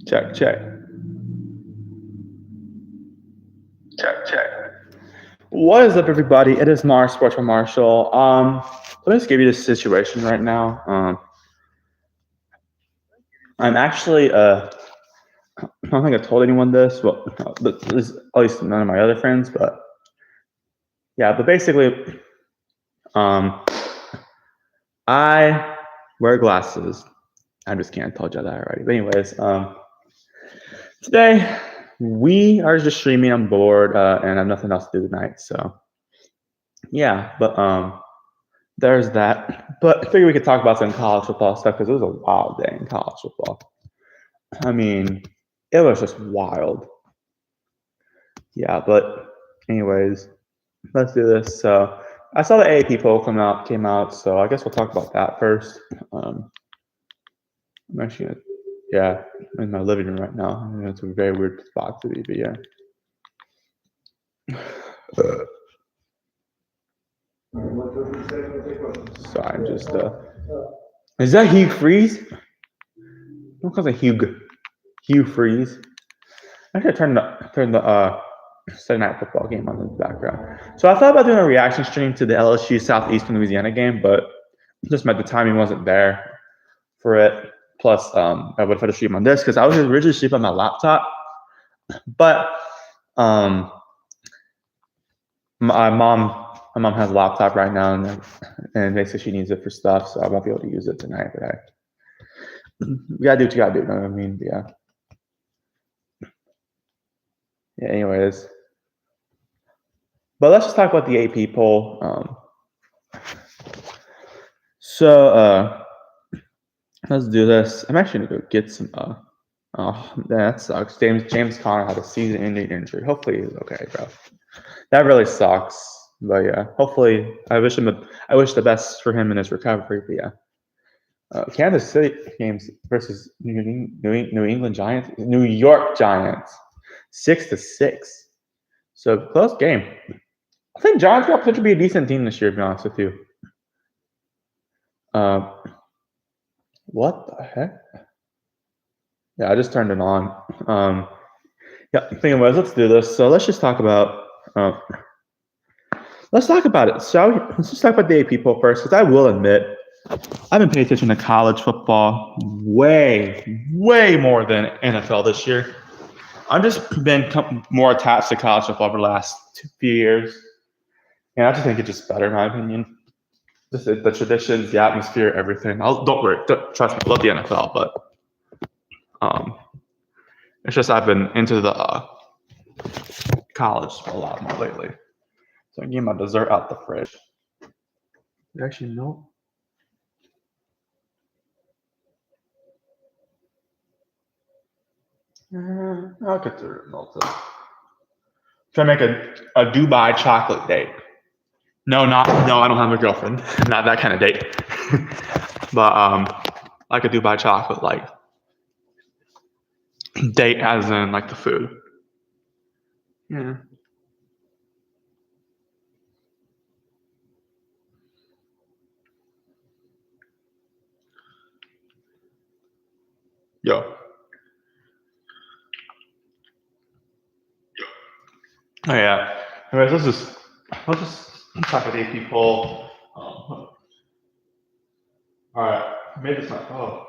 Check, check. Check, check. What is up, everybody? It is Mars Sports from Marshall. Let me just give you this situation right now. I'm actually, I don't think I told anyone this, but this, at least none of my other friends, but yeah, but basically, um, I wear glasses. I just can't told you that already. But anyways, today we are just streaming. I'm bored and I have nothing else to do tonight. So yeah, but there's that. But I figured we could talk about some college football stuff because it was a wild day in college football. I mean, it was just wild. Yeah, but anyways, let's do this. So I saw the AAP poll came out. So I guess we'll talk about that first. I'm actually gonna, yeah, I'm in my living room right now. I mean, it's a very weird spot to be, but yeah. So I'm just is that Hugh Freeze? What calls it Hugh Freeze? I should turn the Sunday Night Football game on in the background. So I thought about doing a reaction stream to the LSU Southeastern Louisiana game, but just meant the timing wasn't there for it. Plus, I would have had to stream on this because I was originally streaming on my laptop, but my mom has a laptop right now, and basically she needs it for stuff, so I won't be able to use it tonight. But you gotta do what you gotta do. You know what I mean? But yeah. Yeah. Anyways, but let's just talk about the AP poll. So let's do this. I'm actually gonna go get some. Oh, that sucks. James Conner had a season-ending injury. Hopefully he's okay, bro. That really sucks. But yeah, hopefully I wish the best for him in his recovery. But yeah, Kansas City games versus New England Giants, New York Giants, 6-6. So close game. I think Giants got potential to be a decent team this year. To be honest with you. What the heck? Yeah, I just turned it on. Yeah, thing was, let's do this. So let's just talk about. Let's talk about it. So let's just talk about the AP poll first, because I will admit, I've been paying attention to college football way more than NFL this year. I've just been more attached to college football over the last few years, and I just think it's just better, in my opinion. Just the traditions, the atmosphere, everything. Don't worry, trust me, I love the NFL, but it's just I've been into the college a lot more lately. So I'm getting my dessert out the fridge. Actually, no. I'll consider it melted. Try to make a Dubai chocolate date. No, I don't have a girlfriend. Not that kind of date. But like a Dubai chocolate like date as in like the food. Yeah. Yo. Oh yeah. Anyways, let's just talk about people. All right. Maybe it's not. Oh.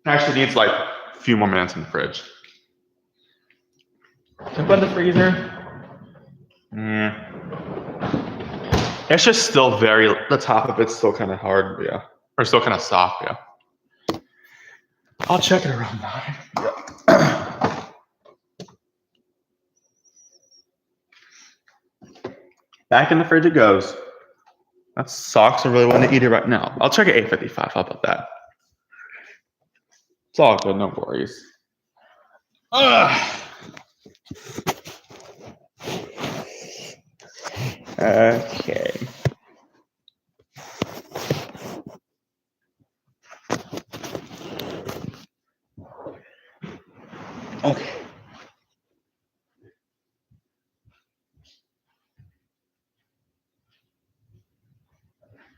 Actually needs like a few more minutes in the fridge. Can I put in the freezer? Yeah. It's just still the top of it's still kind of hard, yeah. Or still kind of soft, yeah. I'll check it around 9. Yeah. Back in the fridge it goes. That sucks. I really want to eat it right now. I'll check at 8:55. How about that? It's all good. No worries. Okay. Okay.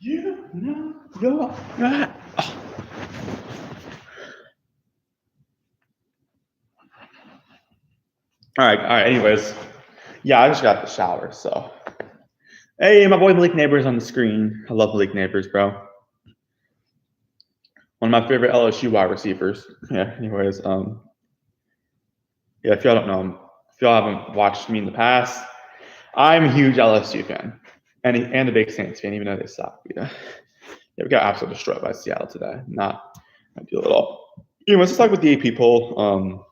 You know, All right. Anyways, yeah, I just got the shower. So, hey, my boy Malik Neighbors on the screen. I love Malik Neighbors, bro. One of my favorite LSU wide receivers. Yeah. Anyways, yeah. If y'all don't know him, if y'all haven't watched me in the past, I'm a huge LSU fan, and a big Saints fan, even though they suck. Yeah, we got absolutely destroyed by Seattle today. Not ideal at all. Anyways, let's talk with the AP poll.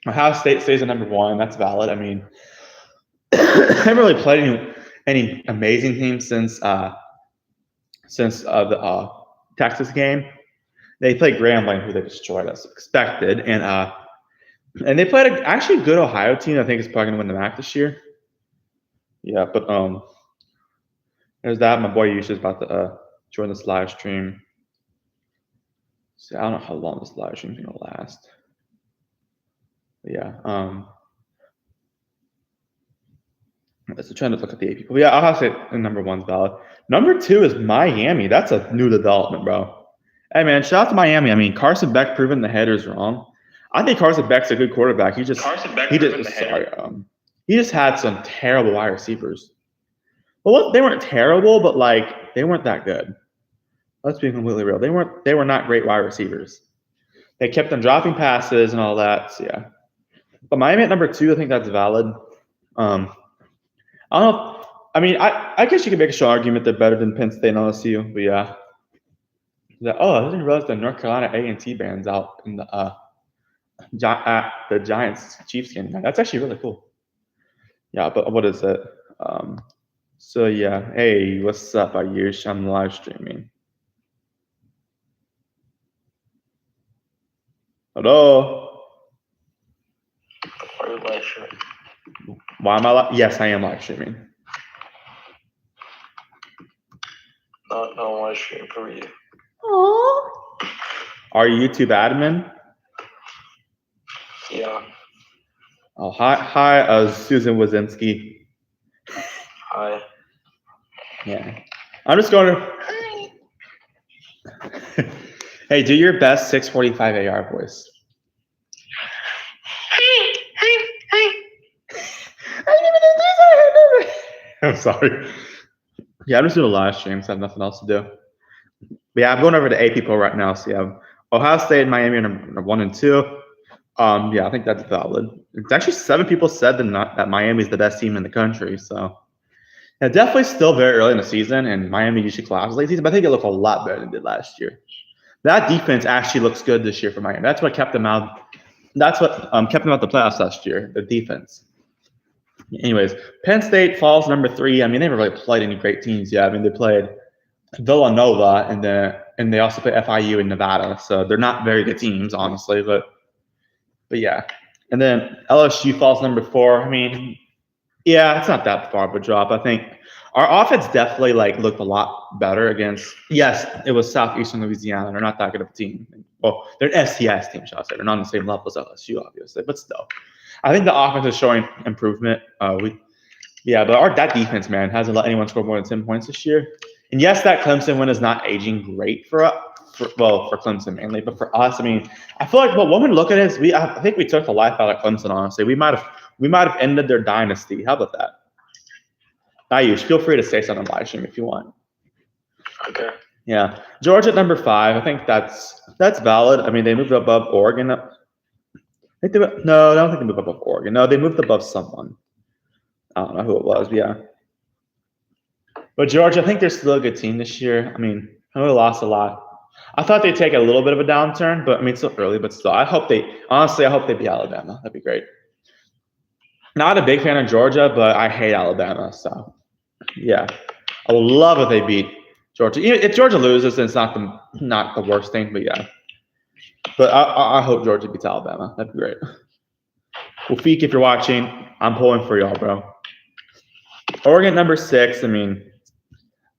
Ohio State stays at number 1. That's valid. I mean, I haven't really played any amazing teams since the Texas game. They played Grambling, who they destroyed as expected, and they played actually good Ohio team. I think is probably gonna win the MAC this year. Yeah, but there's that. My boy Yusha is about to join this live stream. See, I don't know how long this live stream is gonna last. But yeah. So trying to look at the AP. But yeah, I'll have to say number 1's valid. Number 2 is Miami. That's a new development, bro. Hey man, shout out to Miami. I mean, Carson Beck proving the haters wrong. I think Carson Beck's a good quarterback. He just had some terrible wide receivers. Well, they weren't terrible, but like they weren't that good. Let's be completely real. They were not great wide receivers. They kept them dropping passes and all that. So yeah. But Miami at number 2, I think that's valid. I don't know. I mean, I guess you could make a strong argument they're better than Penn State and LSU, but yeah. I didn't realize the North Carolina A&T band's out in the Giants Chiefs game. That's actually really cool. Yeah, but what is it? So yeah, hey, what's up, Ayush? I'm live streaming. Hello. Are you live streaming? Why am I live? Yes, I am live streaming. No live stream for you. Aww. Are you YouTube admin? Yeah. Oh, hi, Susan Wazinski. Hi. Yeah. I'm just going to. Hey, do your best 645 AR voice. I'm sorry. Yeah, I'm just doing a live stream, so I have nothing else to do. But yeah, I'm going over to AP poll right now. So you have Ohio State and Miami are number 1 and 2. Yeah, I think that's valid. It's actually 7 people said that Miami is the best team in the country. So yeah, definitely still very early in the season, and Miami usually collapses late season, but I think it looked a lot better than it did last year. That defense actually looks good this year for Miami. That's what kept them out. That's what kept them out the playoffs last year. The defense. Anyways, Penn State falls number 3. I mean, they haven't really played any great teams yet. I mean, they played Villanova and they also play FIU in Nevada. So they're not very good teams, honestly. But yeah. And then LSU falls number 4. I mean, yeah, it's not that far of a drop. I think our offense definitely looked a lot better against. Yes, it was Southeastern Louisiana. They're not that good of a team. Well, they're an FCS team, shall I say. They're not on the same level as LSU, obviously, but still. I think the offense is showing improvement. But that defense, man, hasn't let anyone score more than 10 points this year. And yes, that Clemson win is not aging great for Clemson mainly, but for us, I mean, I feel like when we look at it, I think we took the life out of Clemson. Honestly, we might have ended their dynasty. How about that? Ayush, feel free to say something on live stream if you want. Okay. Yeah, Georgia at number 5. I think that's valid. I mean, they moved above Oregon. No, I don't think they moved above Oregon. No, they moved above someone. I don't know who it was, but yeah. But Georgia, I think they're still a good team this year. I mean, I know they lost a lot. I thought they'd take a little bit of a downturn, but I mean, it's still early, but still. I hope they beat Alabama. That'd be great. Not a big fan of Georgia, but I hate Alabama. So, yeah. I would love if they beat Georgia. If Georgia loses, then it's not the worst thing, but yeah. But I hope Georgia beats Alabama. That'd be great. Well, Feek, if you're watching, I'm pulling for y'all, bro. Oregon number 6. I mean,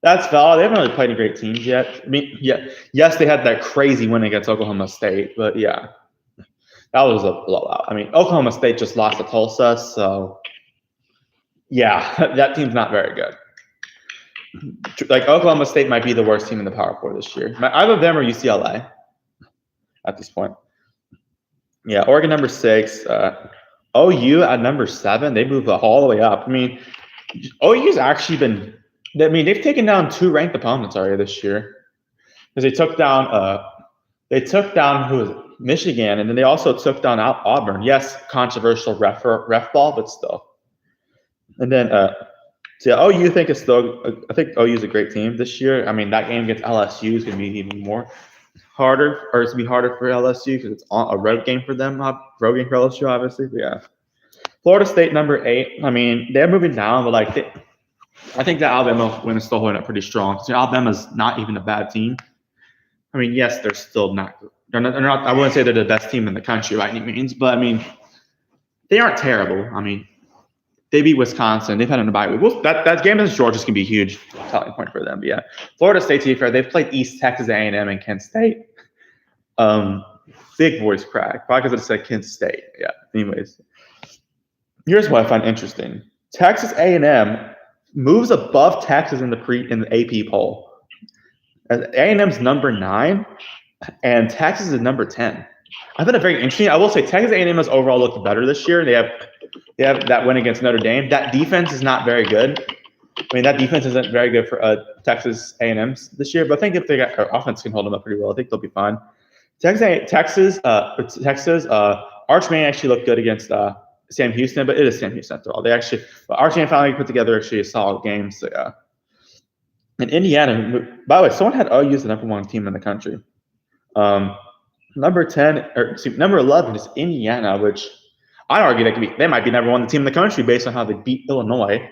that's valid. They haven't really played any great teams yet. I mean, yes, they had that crazy win against Oklahoma State, but yeah, that was a blowout. I mean, Oklahoma State just lost to Tulsa, so yeah, that team's not very good. Oklahoma State might be the worst team in the Power 4 this year. Either them or UCLA at this point. Yeah, Oregon number 6. OU at number 7, they moved all the way up. I mean, OU's actually been. I mean, they've taken down 2 ranked opponents already this year because they took down. Who was it? Michigan, and then they also took down Auburn. Yes, controversial ref ball, but still. And then, so yeah, OU think it's still. I think OU's a great team this year. I mean, that game against LSU is going to be even more harder, or it's going to be harder for LSU because it's a road game for them. Road game for LSU, obviously. But yeah. Florida State number 8. I mean, they're moving down, but I think that Alabama win is still holding up pretty strong. So Alabama's not even a bad team. I mean, yes, they're still not. They're not. I wouldn't say they're the best team in the country by any means, but I mean, they aren't terrible. I mean, they beat Wisconsin. They've had a bye week. That game against Georgia's gonna be a huge telling point for them. But yeah, Florida State, to be fair, they've played East Texas A&M and Kent State. Big voice crack. Probably because I said Kent State. Yeah. Anyways, here's what I find interesting: Texas A&M moves above Texas in the AP poll. A&M's number 9, and Texas is number 10. I find it very interesting. I will say Texas A&M has overall looked better this year. They have that win against Notre Dame. That defense is not very good. I mean, that defense isn't very good for Texas A&M's this year. But I think if their offense can hold them up pretty well, I think they'll be fine. Texas, Arch Manning actually looked good against Sam Houston, but it is Sam Houston after all. Arch Manning finally put together actually a solid game. So yeah. And Indiana, by the way, someone had OU as the number 1 team in the country. Number 11 is Indiana, which I'd argue they might be number 1 team in the country based on how they beat Illinois,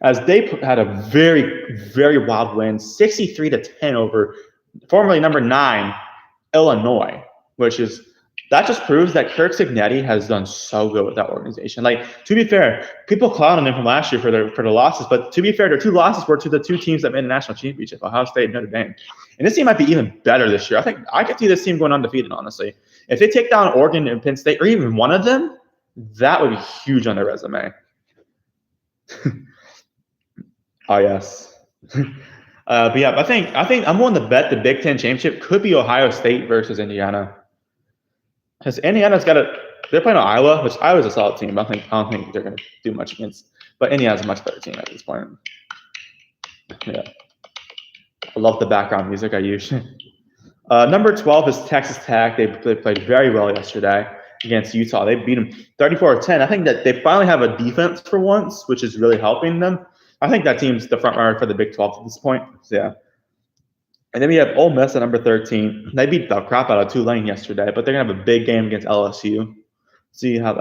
as they had a very, very wild win, 63-10 over formerly number 9 Illinois, that just proves that Kirk Cignetti has done so good with that organization. Like, to be fair, people clowned on him from last year for the losses, but to be fair, their 2 losses were to the 2 teams that made the national championship, Ohio State and Notre Dame. And this team might be even better this year. I think I could see this team going undefeated, honestly. If they take down Oregon and Penn State, or even one of them, that would be huge on their resume. Oh, yes. But yeah, I think I'm willing to bet the Big Ten championship could be Ohio State versus Indiana. Because Indiana's they're playing Iowa, which Iowa's a solid team. I don't think they're going to do much against. But Indiana's a much better team at this point. Yeah. I love the background music I use. Number 12 is Texas Tech. They played very well yesterday against Utah. They beat them 34-10. I think that they finally have a defense for once, which is really helping them. I think that team's the front runner for the Big 12 at this point. So, yeah. And then we have Ole Miss at number 13. They beat the crap out of Tulane yesterday, but they're going to have a big game against LSU. See how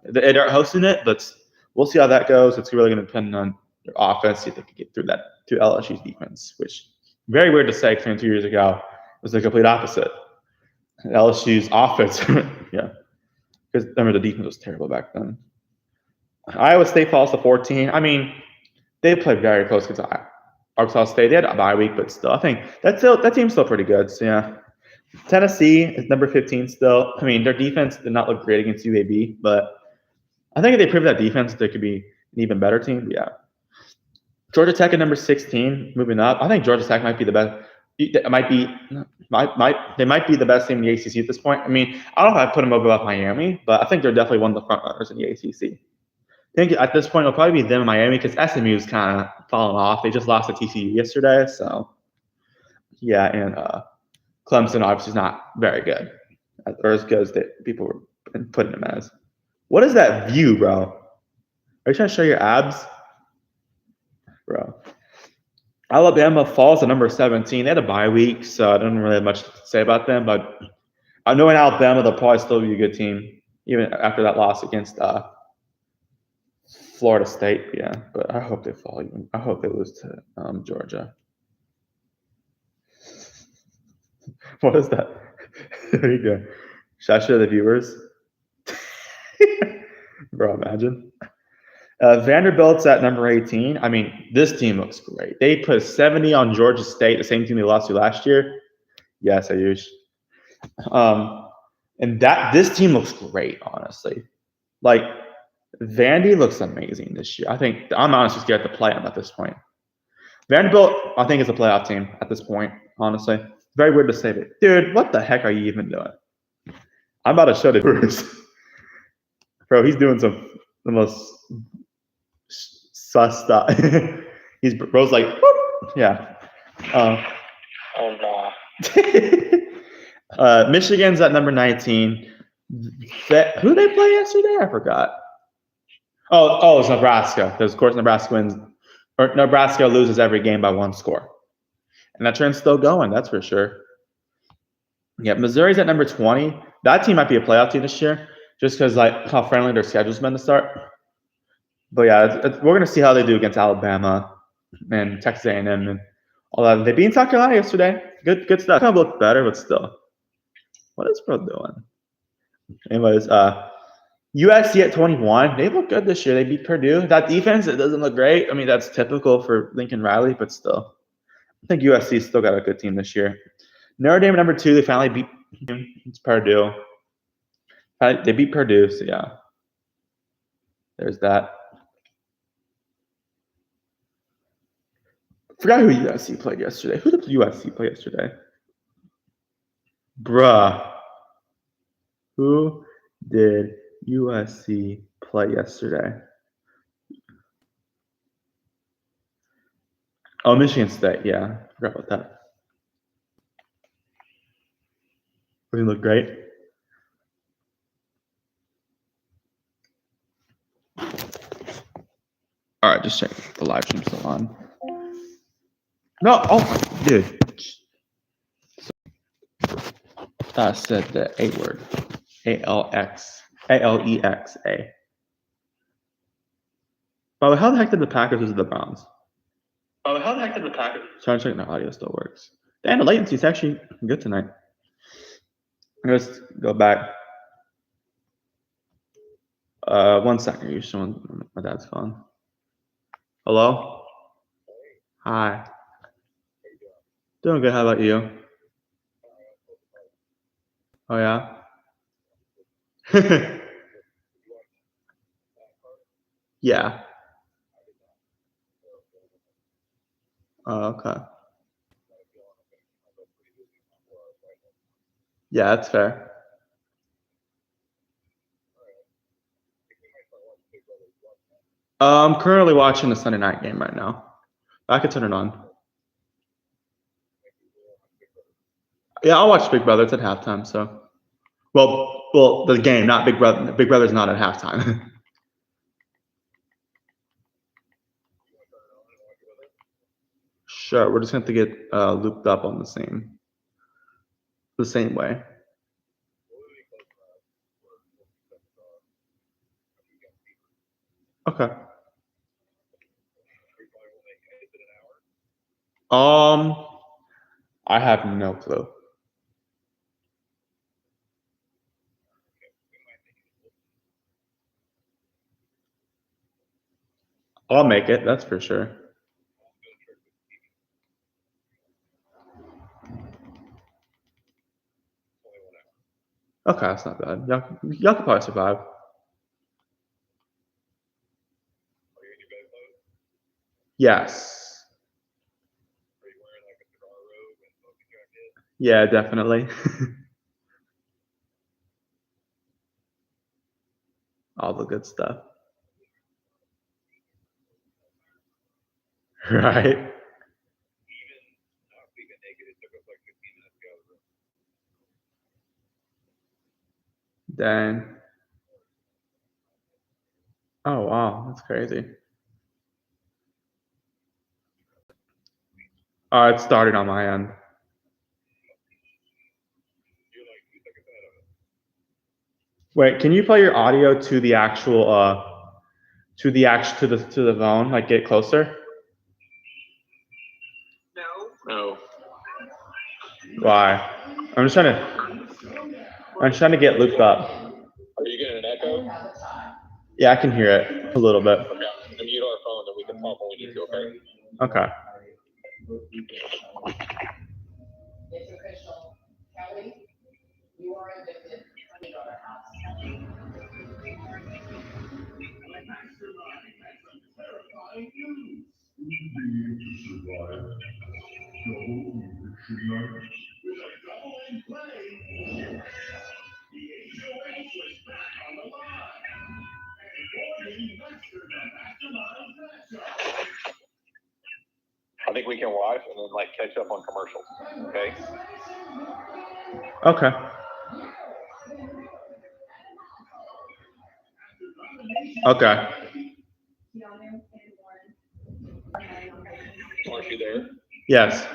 they're hosting it, but we'll see how that goes. It's really going to depend on their offense, see if they can get through that to LSU's defense, which very weird to say because 2 years ago it was the complete opposite. LSU's offense, yeah, because remember the defense was terrible back then. Iowa State falls to 14. I mean, they played very close against Arkansas State. They had a bye week, but still, I think that team's still pretty good. So yeah, Tennessee is number 15 still. I mean, their defense did not look great against UAB, but I think if they prove that defense, they could be an even better team. But yeah, Georgia Tech at number 16, moving up. I think Georgia Tech might be the best. They might be the best team in the ACC at this point. I mean, I don't know if I put them above Miami, but I think they're definitely one of the front runners in the ACC. I think at this point it'll probably be them and Miami because SMU's kind of fallen off. They just lost to TCU yesterday, so yeah. And Clemson obviously is not very good, or as good as people were putting them as. What is that view, bro? Are you trying to show your abs, bro? Alabama falls to number 17. They had a bye week, so I don't really have much to say about them. But I know in Alabama they'll probably still be a good team even after that loss against Florida State, yeah, but I hope they fall. I hope they lose to Georgia. What is that? There you go. Should I show the viewers? Bro, imagine. Vanderbilt's at number 18. I mean, this team looks great. They put 70 on Georgia State, the same team they lost to last year. Yes, Ayush. And this team looks great, honestly. Like, Vandy looks amazing this year. I think I'm honestly scared to play them at this point. Vanderbilt, I think, is a playoff team at this point, honestly. Very weird to say, but dude, what the heck are you even doing? I'm about to show the viewers. Bro, he's doing the most sus stuff. Bro's like, whoop. Yeah. Oh no. Michigan's at number 19. Who they play yesterday? I forgot. Oh, it's Nebraska. Because of course Nebraska wins, or Nebraska loses every game by 1 score, and that trend's still going. That's for sure. Yeah, Missouri's at number 20. That team might be a playoff team this year, just because like how friendly their schedule's been to start. But yeah, we're gonna see how they do against Alabama and Texas A&M and all that. They beat South Carolina yesterday. Good stuff. Kind of looked better, but still. What is bro doing? Anyways, USC at 21. They look good this year. They beat Purdue. That defense, it doesn't look great. I mean, that's typical for Lincoln Riley, but still. I think USC's still got a good team this year. Notre Dame at number 2. They finally beat Purdue. They beat Purdue, so yeah. There's that. Forgot who USC played yesterday. Who did USC play yesterday? Bruh. Who did USC play yesterday? Oh, Michigan State. Yeah, forgot about that. Doesn't look great. All right, just check the live stream still on. No, oh, dude. I said the A word. ALEXA. But how the heck did the Packers lose to the Browns? Trying to check if the audio still works. And the latency is actually good tonight. Let's go back. 1 second. You're showing my dad's phone. Hello? Hi. Doing good. How about you? Oh, yeah? Yeah. Oh, okay. Yeah, that's fair. I'm currently watching the Sunday night game right now. I could turn it on. Yeah, I'll watch Big Brother. It's at halftime, so. Well, the game, not Big Brother. Big Brother's not at halftime. Sure, we're just going to have to get looped up on the same way. Okay. I have no clue. I'll make it, that's for sure. Okay, that's not bad. Y'all could probably survive. Yes. Yeah, definitely. All the good stuff. Right. Dang. Oh, wow. That's crazy. It started on my end. Wait, can you play your audio to the actual to the phone? Like get closer? No. Why? I'm trying to get looped up. Are you getting an echo? Yeah, I can hear it a little bit. Okay. And mute our phone, then we can talk when we need to, okay? Okay. It's official. Kelly, you are evicted from the other house. think we can watch and then like catch up on commercials. Okay. Okay. Okay. Aren't you there? Yes.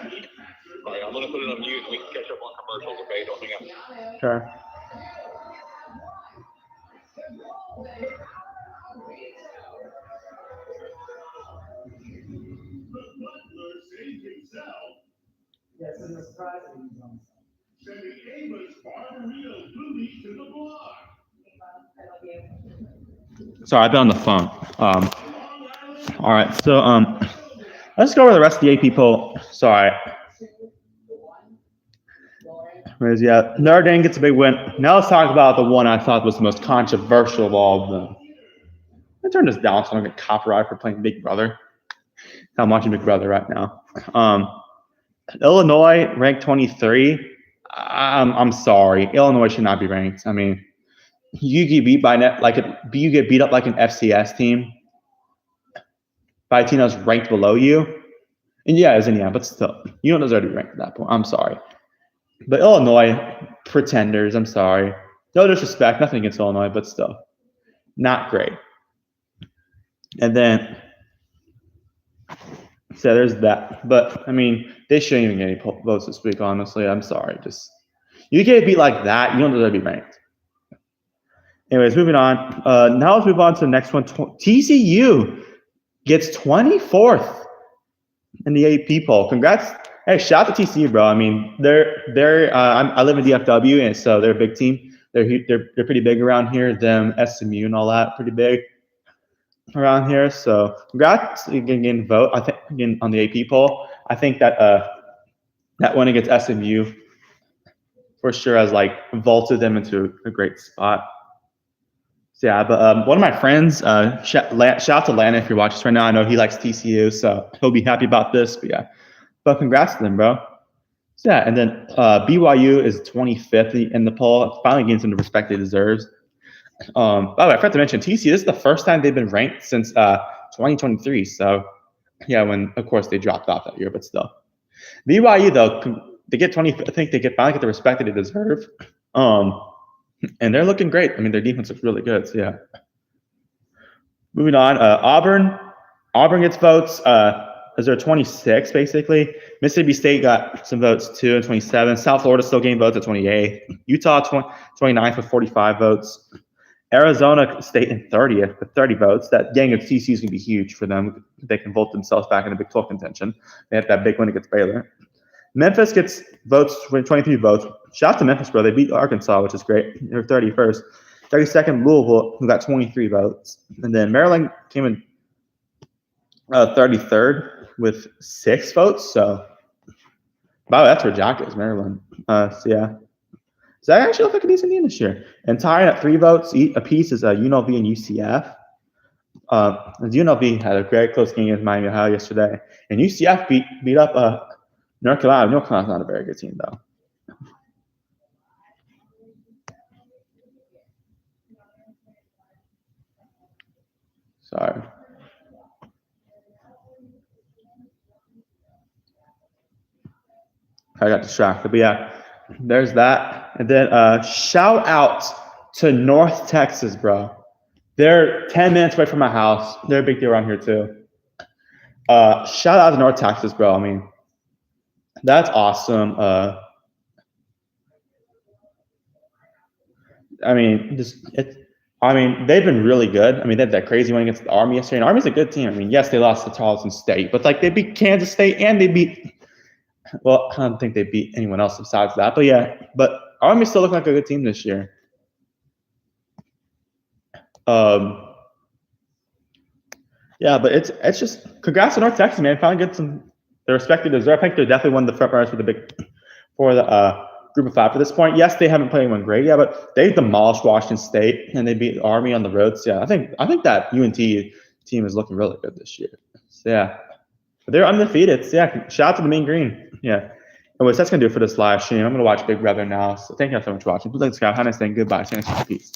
All right, I'm gonna put it on mute. We can catch up on commercials. Okay, don't hang up. Sure. Yes, and the surprise that he's on. Sending Ava's real booty to the block. Sorry, I've been on the phone. All right, so let's go over the rest of the AP poll. Sorry. Yeah, Notre Dame gets a big win. Now let's talk about the one I thought was the most controversial of all of them. I turn this down so I don't get copyright for playing Big Brother. I'm watching Big Brother right now. Illinois ranked 23. I'm sorry, Illinois should not be ranked. I mean, you get beat by you get beat up like an FCS team by a team that's ranked below you. And yeah, it's Indiana, but still, you don't deserve to be ranked at that point. I'm sorry. But Illinois, pretenders, I'm sorry. No disrespect, nothing against Illinois, but still, not great. And then, so there's that. But, I mean, they shouldn't even get any votes this week, honestly. I'm sorry. Just, you get beat like that, you don't deserve to be ranked. Anyways, moving on. Now let's move on to the next one. TCU gets 24th in the AP poll. Congrats. Hey, shout out to TCU, bro. I mean, I live in DFW, and so they're a big team. They're pretty big around here. Them, SMU, and all that, pretty big around here. So congrats getting vote. I think again on the AP poll. I think that that win against SMU for sure has like vaulted them into a great spot. So yeah, but one of my friends, shout out to Lana if you're watching this right now. I know he likes TCU, so he'll be happy about this. But yeah, but congrats to them, bro. So yeah, and then BYU is 25th in the poll, finally getting some of the respect they deserve. By the way, I forgot to mention TCU. This is the first time they've been ranked since 2023. So yeah, when of course they dropped off that year, but still, BYU though they get 20. I think they finally get the respect that they deserve. And they're looking great. I mean, their defense looks really good. So yeah. Moving on, Auburn gets votes. As they're 26 basically. Mississippi State got some votes too at 27. South Florida still getting votes at 28. Utah 29th with 45 votes. Arizona State in 30th with 30 votes. That gang of TCU is going to be huge for them. They can vote themselves back in the Big 12 contention. They have that big win against Baylor. Memphis gets votes, 23 votes. Shout out to Memphis, bro. They beat Arkansas, which is great. They're 31st. 32nd, Louisville, who got 23 votes. And then Maryland came in 33rd with 6 votes. So, wow, that's where Jock is, Maryland. So, yeah. So, that actually looks like a decent team this year. And tying at 3 votes apiece is UNLV and UCF. UNLV had a very close game against Miami, Ohio yesterday. And UCF beat up North Carolina. North Carolina's not a very good team, though. Sorry. I got distracted, but yeah, there's that. And then shout out to North Texas, bro. They're 10 minutes away from my house. They're a big deal around here too. Shout out to North Texas, bro. I mean, that's awesome. I mean, they've been really good. I mean, they had that crazy one against the Army yesterday. And Army's a good team. I mean, yes, they lost to Tarleton State, but like they beat Kansas State and they beat. Well, I don't think they beat anyone else besides that, but yeah. But Army still look like a good team this year. Yeah, but it's just congrats to North Texas, man. Finally get the respect they deserve. I think they're definitely one of the front runners for the Group of 5 for this point. Yes, they haven't played anyone great yet, but they demolished Washington State and they beat Army on the road. So yeah, I think that UNT team is looking really good this year. So yeah, but they're undefeated. So yeah, shout out to the Mean Green. Yeah. Anyways, that's gonna do it for this live stream. I'm gonna watch Big Brother now. So thank you guys so much for watching. Please like, subscribe. Have a nice day. Goodbye. Peace.